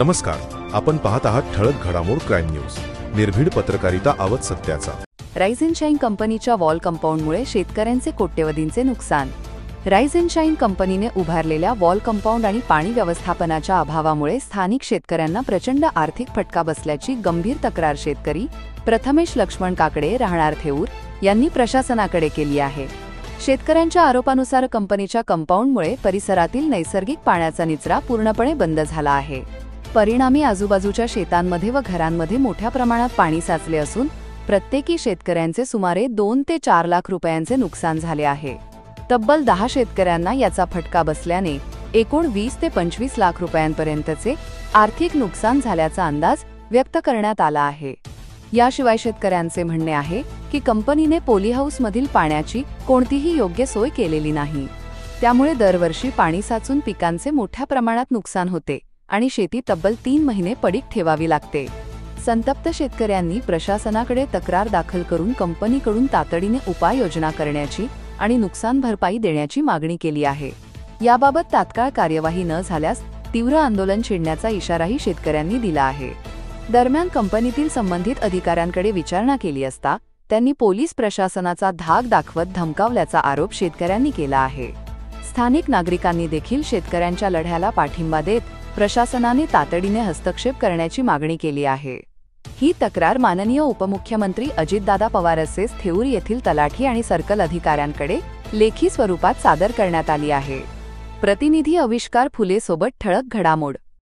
नमस्कार, आपण पाहत आहात ठळक घडामोड क्राईम न्यूज. निर्भीड पत्रकारिता आवत सत्याचा. राईज अँड शाईन कंपनीच्या वॉल कंपाऊंडमुळे शेतकऱ्यांचे कोट्यवधींचे नुकसान. राईज अँड शाईन कंपनीने उभारलेल्या वॉल कंपाऊंड आणि पाणी व्यवस्थापनाच्या अभावामुळे स्थानिक शेतकऱ्यांना प्रचंड आर्थिक फटका बसल्याची गंभीर तक्रार शेतकरी प्रथमेश लक्ष्मण काकडे राहणार थेऊर यांनी प्रशासनाकडे केली आहे. शेतकऱ्यांच्या आरोपानुसार कंपनीच्या कंपाऊंडमुळे परिसरातील नैसर्गिक पाण्याचा निचरा पूर्णपणे बंद झाला आहे. परिणामी आजूबाजूच्या शेतांमध्ये व घरांमध्ये मोठ्या प्रमाणात पाणी साचले असून प्रत्येकी शेतकऱ्यांचे सुमारे 2 ते 4 लाख रुपयांचे नुकसान झाले आहे. तब्बल 10 शेतकऱ्यांना याचा फटका बसल्याने एकूण 20 ते 25 लाख रुपयांपर्यंतचे आर्थिक नुकसान झाल्याचा अंदाज व्यक्त करण्यात आला आहे. याशिवाय शेतकऱ्यांचे म्हणणे आहे की कंपनीने पोली हाऊसमधील पाण्याची कोणतीही योग्य सोय केलेली नाही. त्यामुळे दरवर्षी पाणी साचून पिकांचे मोठ्या प्रमाणात नुकसान होते आणि शेती तब्बल 3 महिने पडीक ठेवावी लागते. संतप्त शेतकऱ्यांनी प्रशासनाकडे तक्रार दाखल करून कंपनीकडून तातडीने उपाययोजना करण्याची आणि नुकसान भरपाई देण्याची मागणी केली आहे. याबाबत तात्काळ कार्यवाही न झाल्यास तीव्र आंदोलन छेडण्याचा इशाराही शेतकऱ्यांनी दिला आहे. दरम्यान कंपनीतील संबंधित अधिकाऱ्यांकडे विचारणा केली असता त्यांनी पोलीस प्रशासनाचा धाक दाखवत धमकावल्याचा आरोप शेतकऱ्यांनी केला आहे. स्थानिक नागरिकांनी देखील शेतकऱ्यांच्या लढ्याला पाठिंबा देत प्रशासनाने तातडीने हस्तक्षेप करण्याची मागणी केली आहे. ही तक्रार माननीय उपमुख्यमंत्री अजितदादा पवार असेच थेऊर येथील तलाठी आणि सर्कल अधिकाऱ्यांकडे लेखी स्वरूपात सादर करण्यात आली आहे. प्रतिनिधी आविष्कार फुले सोबत ठळक घडामोड.